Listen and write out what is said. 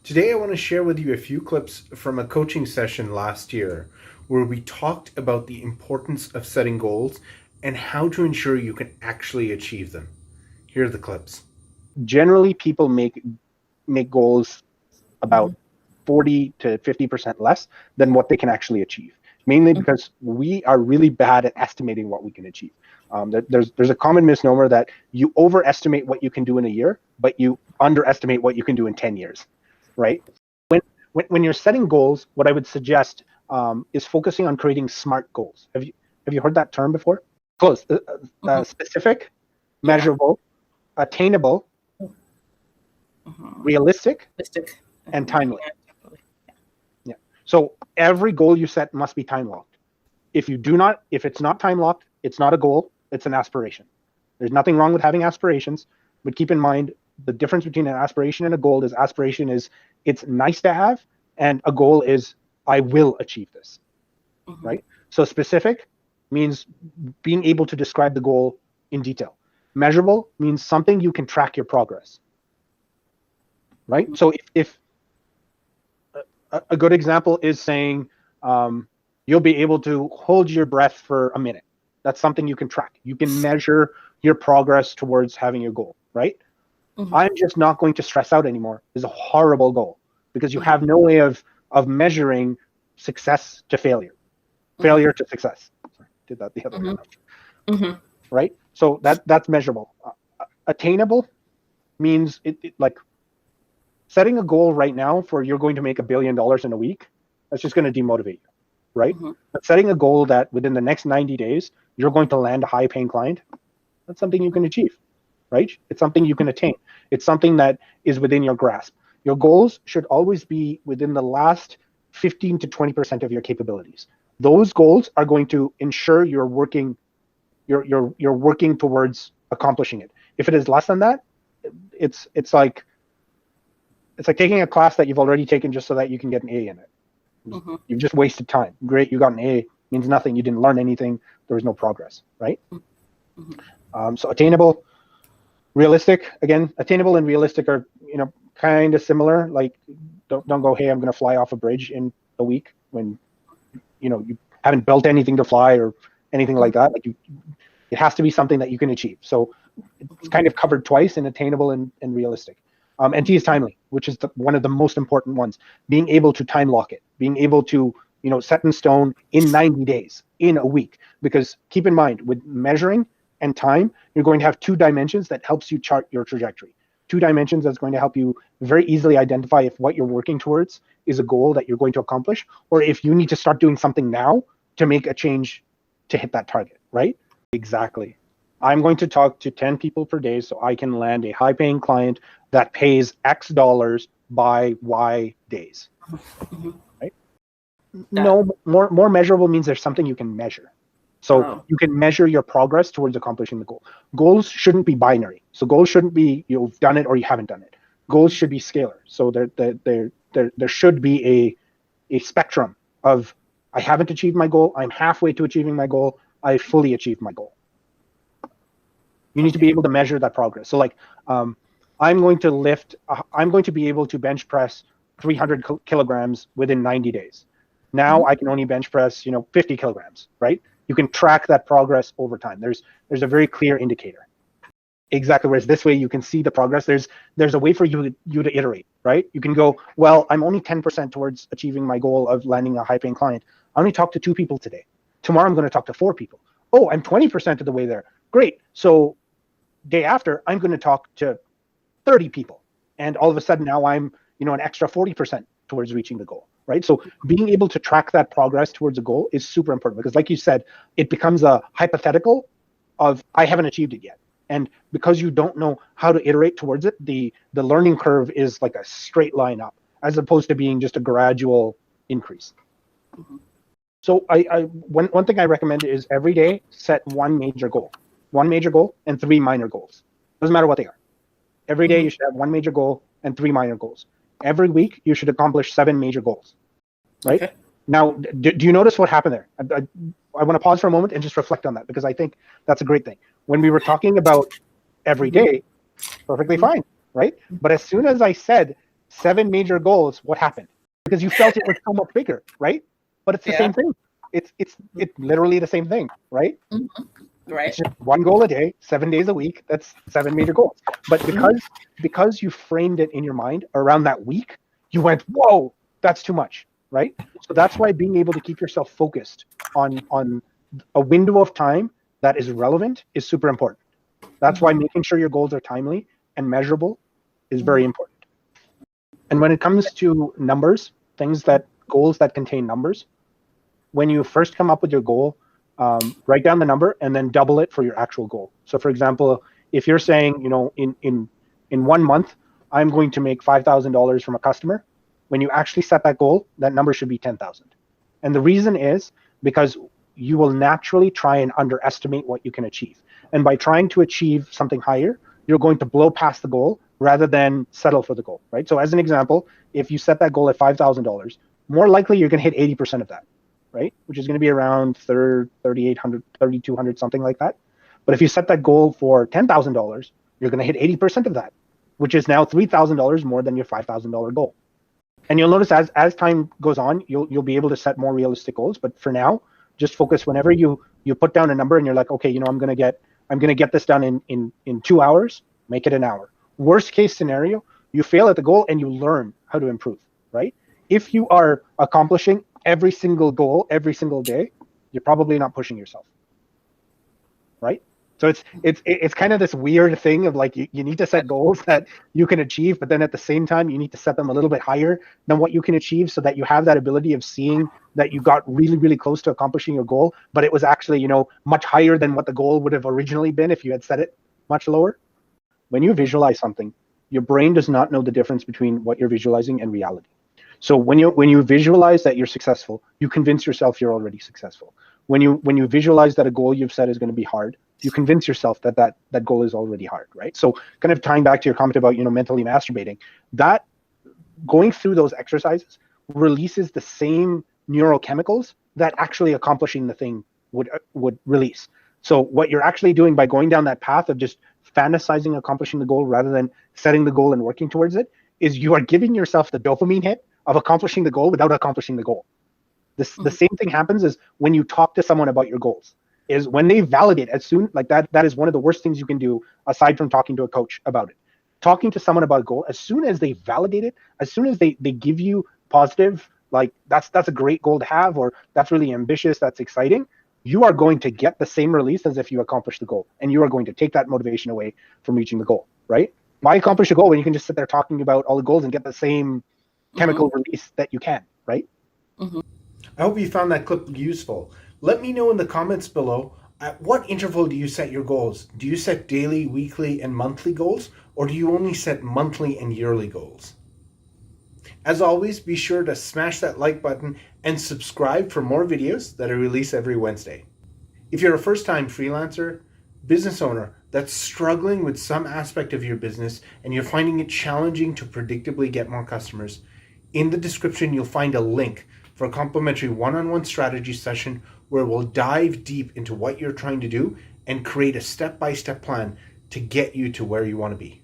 Today, I want to share with you a few clips from a coaching session last year where we talked about the importance of setting goals and how to ensure you can actually achieve them. Here are the clips. Generally, people make goals about 40 to 50% less than what they can actually achieve, mainly because we are really bad at estimating what we can achieve. There's a common misnomer that you overestimate what you can do in a year, but you underestimate what you can do in 10 years, right? When you're setting goals, what I would suggest is focusing on creating SMART goals. Have you heard that term before? Close. Specific, measurable, attainable, realistic, and timely. Yeah. So every goal you set must be time locked. If it's not time locked, it's not a goal, it's an aspiration. There's nothing wrong with having aspirations, but keep in mind the difference between an aspiration and a goal is aspiration is it's nice to have, and a goal is I will achieve this. Right? So specific means being able to describe the goal in detail. Measurable means something you can track your progress. Right? So if a good example is saying you'll be able to hold your breath for a minute. That's something you can track. You can measure your progress towards having your goal, right? I'm just not going to stress out anymore is a horrible goal because you have no way of measuring success to failure, failure to success. Sorry, did that the other way around. Right? So that's measurable. Attainable means it like setting a goal right now for you're going to make $1 billion in a week, that's just going to demotivate you, right? But setting a goal that within the next 90 days, you're going to land a high paying client, that's something you can achieve, right? It's something you can attain. It's something that is within your grasp. Your goals should always be within the last 15 to 20% of your capabilities. Those goals are going to ensure you're working towards accomplishing it. If it is less than that, it's like taking a class that you've already taken just so that you can get an A in it. You've just wasted time. Great, you got an A, means nothing. You didn't learn anything. There was no progress, right? So attainable, realistic. Again, attainable and realistic are kind of similar. Like don't go, hey, I'm going to fly off a bridge in a week when you haven't built anything to fly or anything like that. Like it has to be something that you can achieve. So it's kind of covered twice in attainable and realistic. And T is timely, which is one of the most important ones. Being able to time lock it, being able to set in stone in 90 days, in a week. Because keep in mind, with measuring and time, you're going to have two dimensions that helps you chart your trajectory. Two dimensions that's going to help you very easily identify if what you're working towards is a goal that you're going to accomplish, or if you need to start doing something now to make a change to hit that target, right? Exactly. I'm going to talk to 10 people per day so I can land a high-paying client that pays X dollars by Y days. Right? No, more measurable means there's something you can measure. So you can measure your progress towards accomplishing the goal. Goals shouldn't be binary. So goals shouldn't be you've done it or you haven't done it. Goals should be scalar. So there should be a spectrum of I haven't achieved my goal, I'm halfway to achieving my goal, I fully achieved my goal. You need to be able to measure that progress. So like I'm going to be able to bench press 300 kilograms within 90 days. Now I can only bench press 50 kilograms, right? You can track that progress over time. There's a very clear indicator. Exactly. Whereas this way you can see the progress. There's a way for you to iterate, right? You can go, well, I'm only 10% towards achieving my goal of landing a high-paying client. I only talked to 2 people today. Tomorrow I'm going to talk to 4 people. Oh, I'm 20% of the way there. Great. So day after, I'm going to talk to 30 people. And all of a sudden now I'm, an extra 40% towards reaching the goal, right? So being able to track that progress towards a goal is super important because like you said, it becomes a hypothetical of I haven't achieved it yet. And because you don't know how to iterate towards it, the learning curve is like a straight line up as opposed to being just a gradual increase. So one thing I recommend is every day set one major goal and 3 minor goals. Doesn't matter what they are. Every day you should have 1 major goal and 3 minor goals. Every week you should accomplish 7 major goals, right? Okay. Now, do you notice what happened there? I want to pause for a moment and just reflect on that because I think that's a great thing. When we were talking about every day, perfectly fine, right? But as soon as I said 7 major goals, what happened? Because you felt it was so much bigger, right? But it's the same thing. It's literally the same thing, right? Right. It's just 1 goal a day, 7 days a week. That's 7 major goals. But because you framed it in your mind around that week, you went, whoa, that's too much, right? So that's why being able to keep yourself focused on a window of time that is relevant is super important. That's why making sure your goals are timely and measurable is very important. And when it comes to numbers, goals that contain numbers, when you first come up with your goal, write down the number and then double it for your actual goal. So for example, if you're saying, in 1 month, I'm going to make $5,000 from a customer, when you actually set that goal, that number should be 10,000. And the reason is because you will naturally try and underestimate what you can achieve. And by trying to achieve something higher, you're going to blow past the goal rather than settle for the goal, right? So as an example, if you set that goal at $5,000, more likely you're going to hit 80% of that, right? Which is going to be around 3,800, 3,200, something like that. But if you set that goal for $10,000, you're going to hit 80% of that, which is now $3,000 more than your $5,000 goal. And you'll notice as time goes on, you'll be able to set more realistic goals. But for now, just focus whenever you put down a number and you're like, okay, I'm going to get this done in 2 hours, make it an hour. Worst case scenario, you fail at the goal and you learn how to improve, right? If you are accomplishing every single goal every single day, you're probably not pushing yourself, right? So it's kind of this weird thing of like, you need to set goals that you can achieve, but then at the same time, you need to set them a little bit higher than what you can achieve so that you have that ability of seeing that you got really, really close to accomplishing your goal, but it was actually, much higher than what the goal would have originally been if you had set it much lower. When you visualize something, your brain does not know the difference between what you're visualizing and reality. So when you visualize that you're successful, you convince yourself you're already successful. When you visualize that a goal you've set is going to be hard, you convince yourself that goal is already hard, right? So kind of tying back to your comment about mentally masturbating, that going through those exercises releases the same neurochemicals that actually accomplishing the thing would release. So what you're actually doing by going down that path of just fantasizing accomplishing the goal rather than setting the goal and working towards it is you are giving yourself the dopamine hit of accomplishing the goal without accomplishing the goal. The same thing happens is when you talk to someone about your goals, is when they validate as soon like that is one of the worst things you can do aside from talking to a coach about it. Talking to someone about a goal, as soon as they validate it, as soon as they give you positive, like that's a great goal to have, or that's really ambitious, that's exciting, you are going to get the same release as if you accomplished the goal, and you are going to take that motivation away from reaching the goal, right? Why accomplish a goal when you can just sit there talking about all the goals and get the same chemical release that you can, right? I hope you found that clip useful. Let me know in the comments below, at what interval do you set your goals? Do you set daily, weekly, and monthly goals, or do you only set monthly and yearly goals? As always, be sure to smash that like button and subscribe for more videos that I release every Wednesday. If you're a first-time freelancer, business owner that's struggling with some aspect of your business and you're finding it challenging to predictably get more customers, in the description you'll find a link for a complimentary one-on-one strategy session where we'll dive deep into what you're trying to do and create a step-by-step plan to get you to where you want to be.